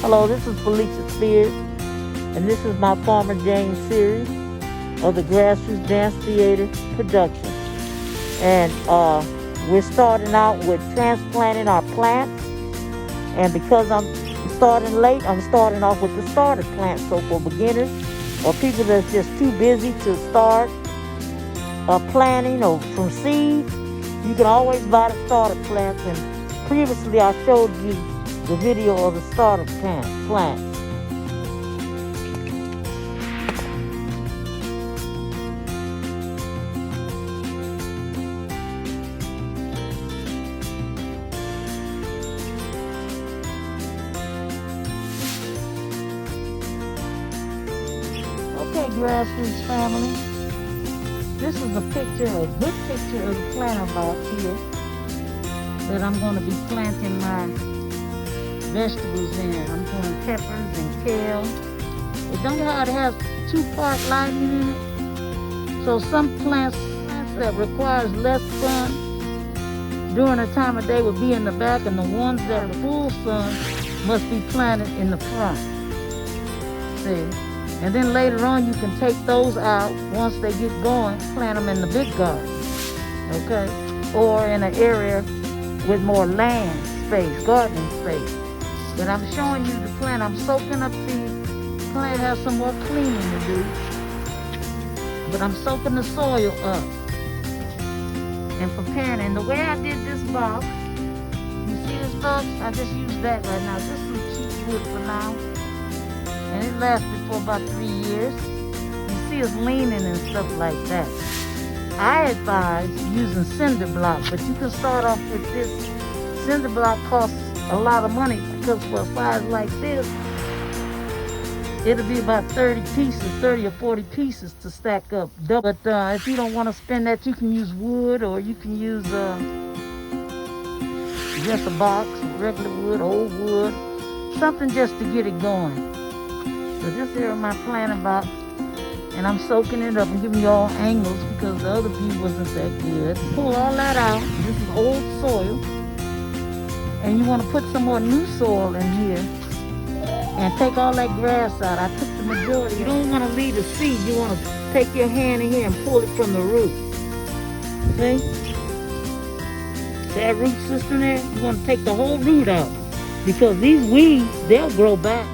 Hello, this is Felicia Spears, and this is my Farmer James series of the Grassroots Dance Theater production. And we're starting out with transplanting our plants. And because I'm starting late, I'm starting off with the starter plants. So for beginners or people that's just too busy to start planting or from seed, you can always buy the starter plants. And previously I showed you the video of the starter plants. Okay, Grassroots family, this is a good picture of the planter box here that I'm going to be planting my vegetables in. I'm doing peppers and kale. It don't it has two-part lighting in it. So some plants that requires less sun during the time of day will be in the back, and the ones that are full sun must be planted in the front. See? And then later on you can take those out once they get going, plant them in the big garden. Okay? Or in an area with more land space, gardening space. But I'm showing you the plant. I'm soaking up the plant. Has some more cleaning to do. But I'm soaking the soil up and preparing. And the way I did this box, you see this box? I just used that right now. Just some cheap wood for now. And it lasted for about 3 years. You see it's leaning and stuff like that. I advise using cinder block, but you can start off with this. Cinder block costs a lot of money because for a size like this, it'll be about 30 or 40 pieces to stack up. But if you don't want to spend that, you can use wood, or you can use just a box, regular wood, old wood, something just to get it going. So this here is my planting box, and I'm soaking it up and giving you all angles because the other view wasn't that good. Pull all that out. This is old soil. And you want to put some more new soil in here and take all that grass out. I took the majority. You don't want to leave the seed. You want to take your hand in here and pull it from the root. See? That root system there, you want to take the whole root out because these weeds, they'll grow back.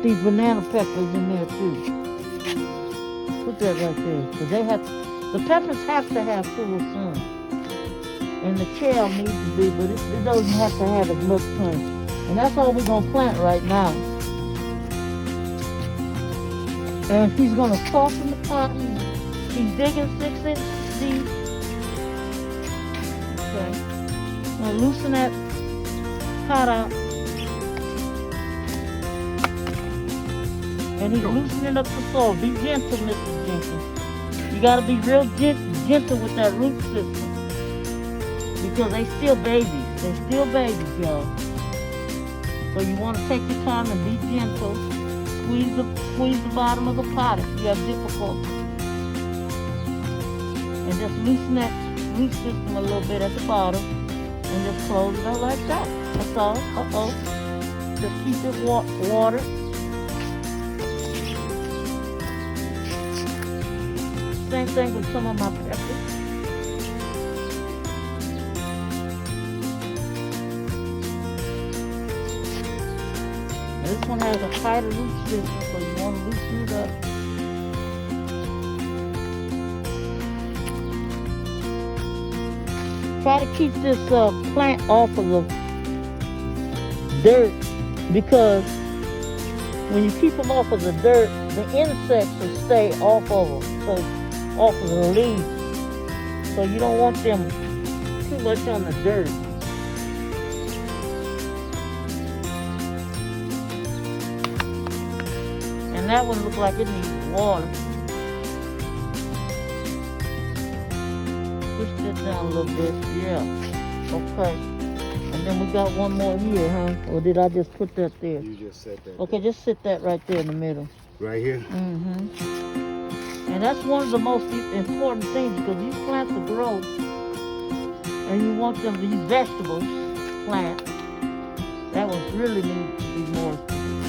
These banana peppers in there too. Put that right there, because the peppers have to have full sun, and the kale needs to be, but it doesn't have to have as much sun. And that's all we're gonna plant right now. And he's gonna soften the pot. He's digging 6 inches deep. Okay. Now loosen that pot out. And he's loosening up the soil. Be gentle, Mr. Jenkins. You gotta be real gentle with that root system. Because they still babies. They still babies, y'all. So you want to take your time and be gentle. Squeeze the bottom of the pot if you have difficulty. And just loosen that root system a little bit at the bottom. And just close it up like that. That's all. Just keep it watered. Same thing with some of my peppers. This one has a tighter root system, so you want to loosen it up. Try to keep this plant off of the dirt, because when you keep them off of the dirt, the insects will stay off of them, so off of the leaves. So you don't want them too much on the dirt. And that one looks like it needs water. Push this down a little bit, yeah. Okay. And then we got one more here, huh? Or did I just put that there? You just said that. Okay, just sit that right there in the middle. Right here? Mm-hmm. And that's one of the most important things, because these plants will grow. And you want them, these vegetables, plants, that ones really need to be more.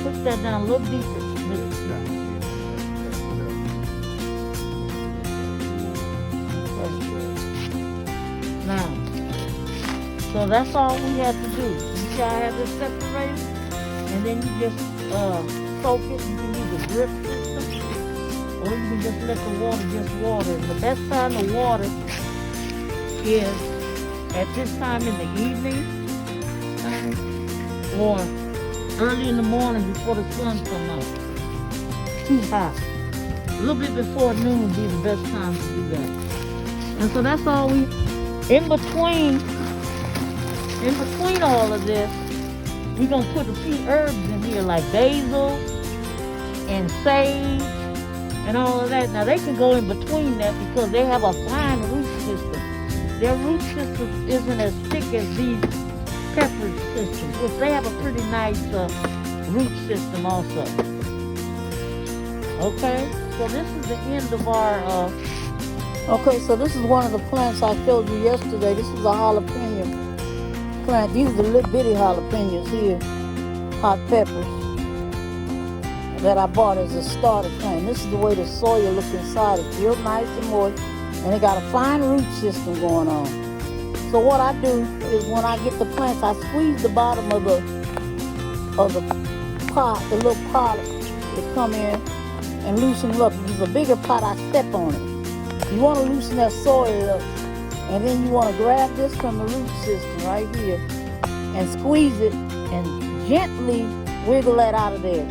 Push that down a little deeper. Now, so that's all we had to do. You see how I have this separated? And then you just soak it. You can use a drip system, or you can just let the water just water. And the best time to water is at this time in the evening, or early in the morning before the sun comes up. Too hot. A little bit before noon would be the best time to do that. And so that's all we. In between all of this, we're gonna put a few herbs in here like basil and sage and all of that. Now they can go in between that because they have a fine root system. Their root system isn't as thick as these pepper systems, which they have a pretty nice root system also. Okay, so this is the end of our okay, so this is one of the plants I showed you yesterday. This is a jalapeno plant. These are the little bitty jalapenos here, hot peppers, that I bought as a starter plant. This is the way the soil looks inside. It's real nice and moist, and it got a fine root system going on. So what I do is when I get the plants, I squeeze the bottom of the pot, the little pot that come in, and loosen it up. If it's a bigger pot, I step on it. You want to loosen that soil up, and then you want to grab this from the root system right here and squeeze it and gently wiggle that out of there.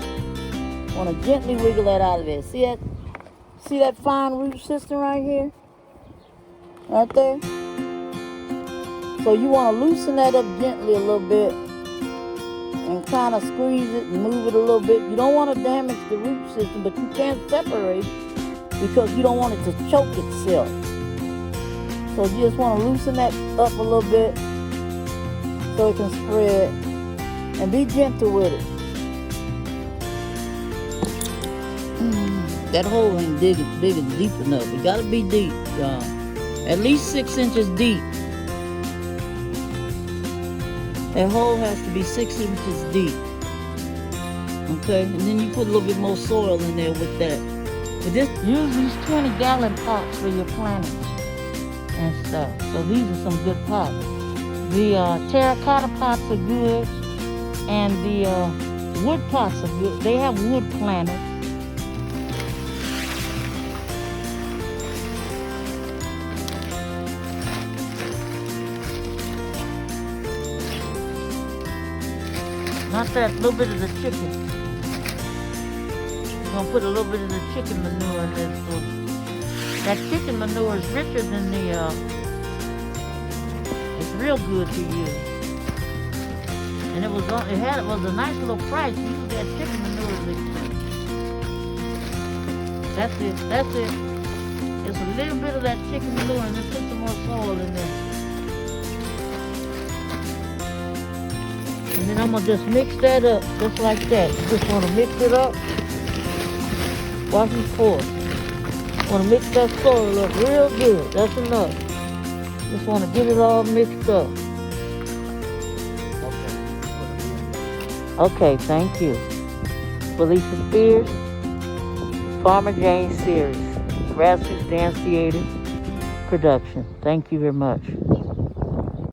Want to gently wiggle that out of there. See that? See that fine root system right here? Right there? So you want to loosen that up gently a little bit and kind of squeeze it and move it a little bit. You don't want to damage the root system, but you can't separate because you don't want it to choke itself. So you just want to loosen that up a little bit so it can spread, and be gentle with it. That hole ain't big and deep enough. It gotta be deep, y'all. At least 6 inches deep. That hole has to be 6 inches deep. Okay, and then you put a little bit more soil in there with that. But just use these 20-gallon pots for your plantings and stuff. So these are some good pots. The terracotta pots are good, and the wood pots are good. They have wood planters. Not that little bit of the chicken. We're gonna put a little bit of the chicken manure in this. So that chicken manure is richer than the. It's real good to use, and it was a nice little price. Use that chicken manure is expensive. That's it. That's it. It's a little bit of that chicken manure, and then put some more soil in there. And then I'm gonna just mix that up, just like that. You just wanna mix it up. Watch me pour. Wanna mix that soil up real good. That's enough. Just wanna get it all mixed up. Okay, thank you. Felicia Spears, Farmer Jane Series, Grassroots Dance Theater production. Thank you very much.